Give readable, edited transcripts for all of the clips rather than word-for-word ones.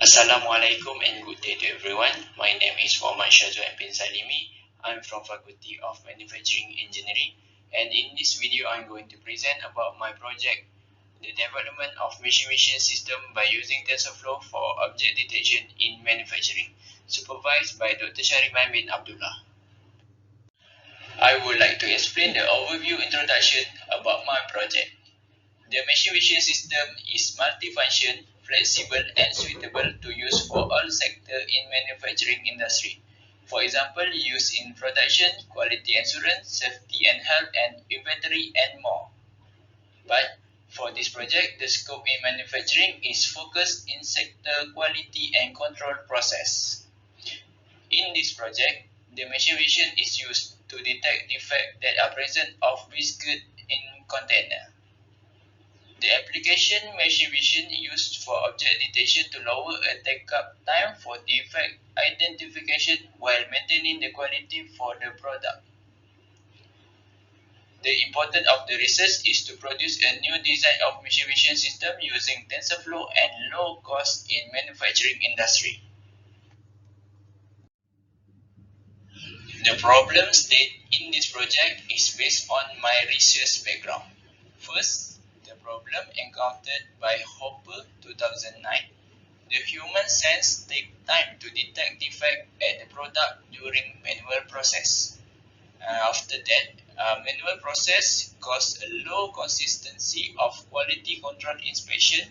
Assalamualaikum and good day to everyone. My name is Syazwan bin Salimi. I'm from Faculty of Manufacturing Engineering, and in this video I'm going to present about my project, the development of machine vision system by using TenserFlow for object detection in manufacturing, supervised by Dr. Shariman bin Abdullah. I would like to explain the overview introduction about my project. The machine vision system is multifunction, flexible and suitable to use for all sectors in manufacturing industry. For example, use in production, quality assurance, safety and health, and inventory and more. But for this project, the scope in manufacturing is focused in sector quality and control process. In this project, the machine vision is used to detect defects that are present of viscous in container. The application machine vision used for object detection to lower a take-up time for defect identification while maintaining the quality for the product. The importance of the research is to produce a new design of machine vision system using TenserFlow and low cost in manufacturing industry. The problem state in this project is based on my research background. First, the problem encountered by Hopper 2009. The human sense take time to detect defect at the product during manual process. After that, manual process caused a low consistency of quality control inspection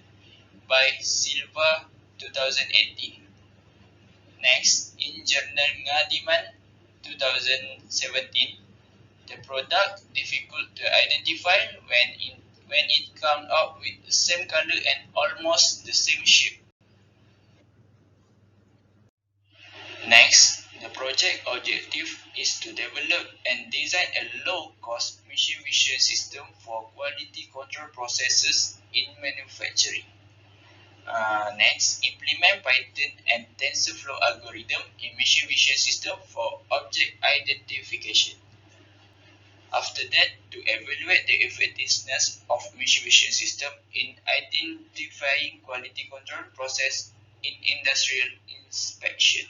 by Silva 2018. Next, in Journal Ngadiman 2017, the product difficult to identify when it comes out with the same color and almost the same shape. Next, the project objective is to develop and design a low-cost machine vision system for quality control processes in manufacturing. Next, implement Python and TensorFlow algorithm in machine vision system for object identification. After that, to evaluate the effectiveness of machine vision system in identifying quality control process in industrial inspection.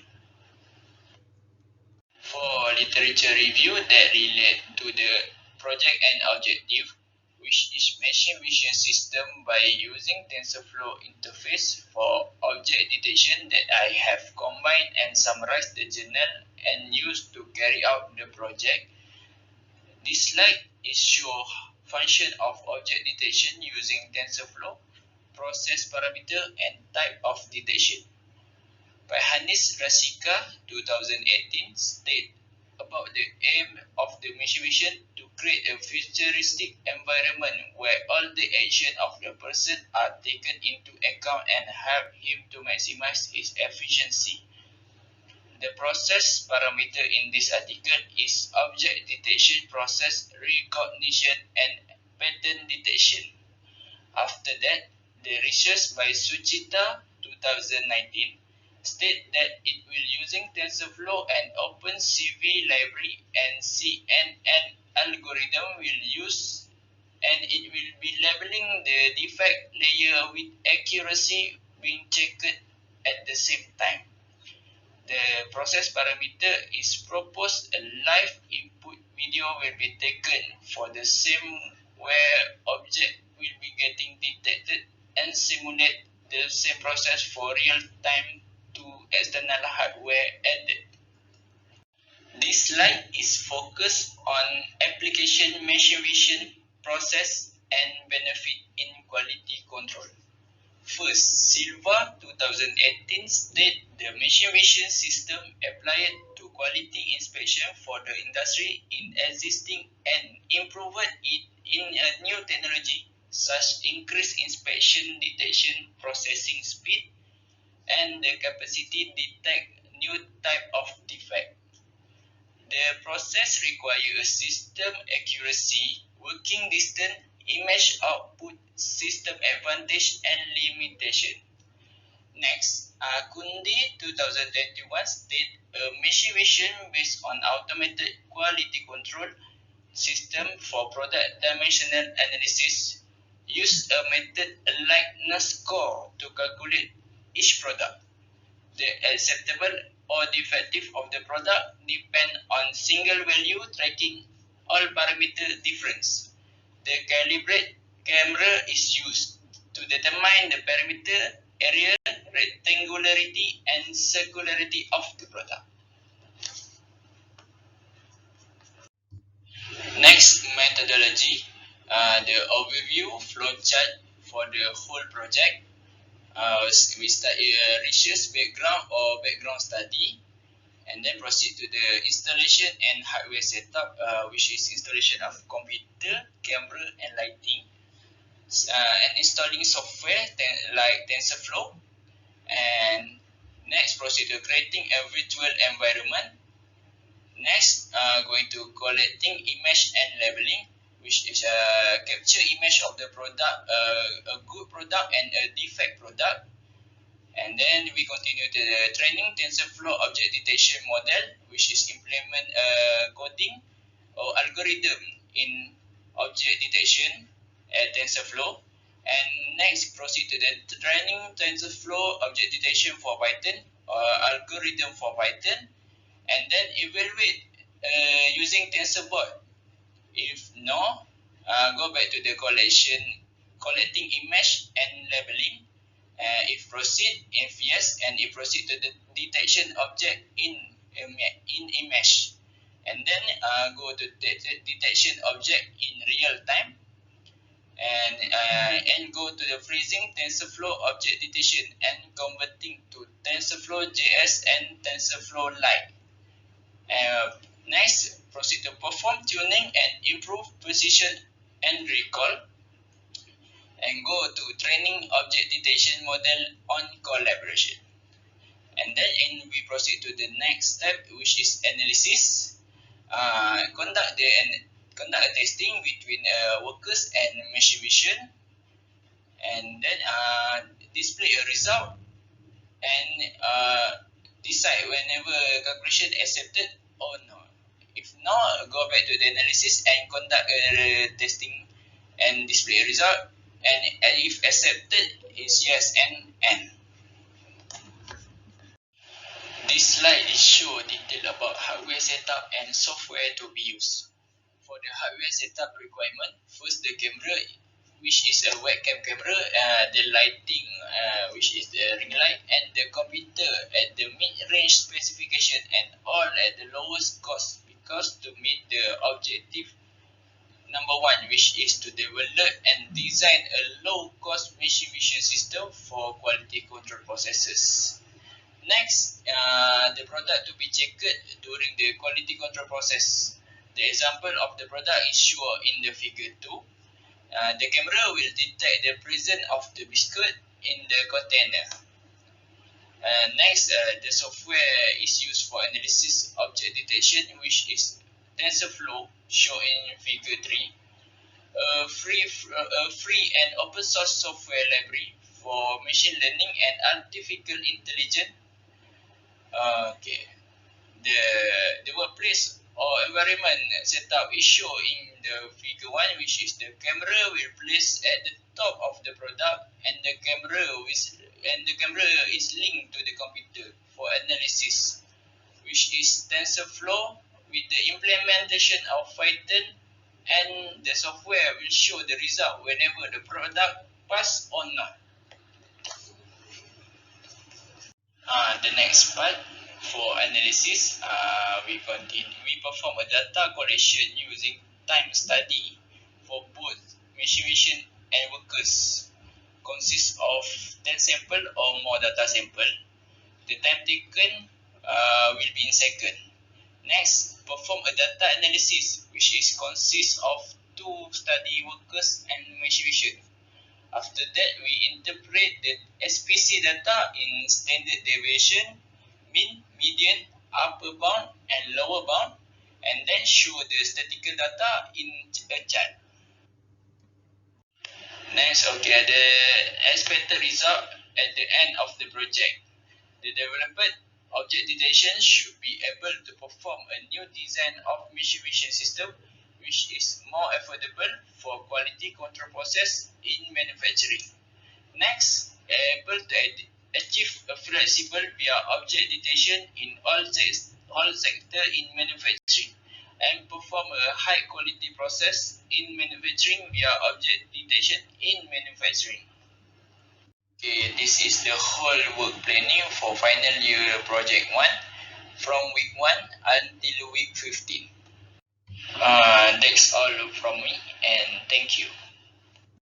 For literature review that relate to the project and objective, which is machine vision system by using TensorFlow interface for object detection, that I have combined and summarized the journal and used to carry out the project. This slide is show function of object detection using TensorFlow, process parameter and type of detection. By Hanis Rasika 2018 state about the aim of the machine vision to create a futuristic environment where all the action of the person are taken into account and help him to maximize his efficiency. The process parameter in this article is object detection process recognition and pattern detection. After that, the research by Suchita 2019 state that it will using TensorFlow and OpenCV library and CNN algorithm will use, and it will be labeling the defect layer with accuracy being checked at the same time. The process parameter is proposed a live input video will be taken for the same where object will be getting detected and simulate the same process for real time to external hardware added. This slide is focused on application machine vision process and benefit in quality control. First, Silva 2018 state the machine vision system applied to quality inspection for the industry in existing and improved it in a new technology such increased inspection detection processing speed and the capacity detect new type of defect. The process requires system accuracy, working distance, image output, system advantage and limitation. Next, Kundi 2021 state a machine vision based on automated quality control system for product dimensional analysis use a method likeness score to calculate each product. The acceptable or defective of the product depend on single value tracking all parameter difference. The calibrate camera is used to determine the parameter area, rectangularity and circularity of the product. Next methodology, the overview flowchart for the whole project. We start research background or background study, and then proceed to the installation and hardware setup, which is installation of computer, camera, and lighting, and installing software like TenserFlow. And next, proceed to creating a virtual environment. Next, going to collecting image and labeling, which is capture image of the product, a good product and a defect product. And then we continue to the training TenserFlow object detection model, which is implement coding or algorithm in object detection at TenserFlow. And next, proceed to the training TenserFlow object detection for Python or algorithm for Python. And then evaluate using TensorBot. If no, go back to the collecting image and labeling. If proceed, if yes, and if proceed to the detection object in image, and then go to detection object in real time, and go to the freezing TensorFlow object detection and converting to TensorFlow JS and TensorFlow Lite. Next, proceed to perform tuning and improve precision and recall, and go to training object detection model on collaboration. And then we proceed to the next step, which is analysis. Conduct a testing between workers and machine vision, and then display a result, and decide whenever calculation accepted or no. If not, go back to the analysis and conduct a testing and display a result. And if accepted, is yes and N. This slide is show detail about hardware setup and software to be used. For the hardware setup requirement, first the camera, which is a webcam camera, the lighting, which is the ring light, and the computer at the mid-range specification and all at the lowest cost, because to meet the objective number one, which is to develop and design a low-cost machine vision system for quality control processes. Next, the product to be checked during the quality control process. The example of the product is shown in the figure 2. The camera will detect the presence of the biscuit in the container. Next, the software is used for analysis object detection, which is TensorFlow, shown in figure 3. A free and open source software library for machine learning and artificial intelligence. The workplace or environment setup is shown in the figure 1, which is the camera will place at the top of the product, and the camera is linked to the computer for analysis, which is TensorFlow with the implementation of Python, and the software will show the result whenever the product pass or not. The next part for analysis, we perform a data collection using time study for both machine vision and workers. Consists of 10 sample or more data sample. The time taken will be in second. Next, perform a data analysis, which consists of 2 study workers and machine vision. After that, we interpret the SPC data in standard deviation, mean, median, upper bound, and lower bound, and then show the statistical data in a chart. Next, the expected result at the end of the project. The developer object detection should be able to perform a new design of machine vision system, which is more affordable for quality control process in manufacturing. Next, able to achieve a flexible via object detection in all sectors in manufacturing, and perform a high quality process in manufacturing via object detection in manufacturing. Okay, this is the whole work planning for final year project 1 from week 1 until week 15. That's all from me, and thank you.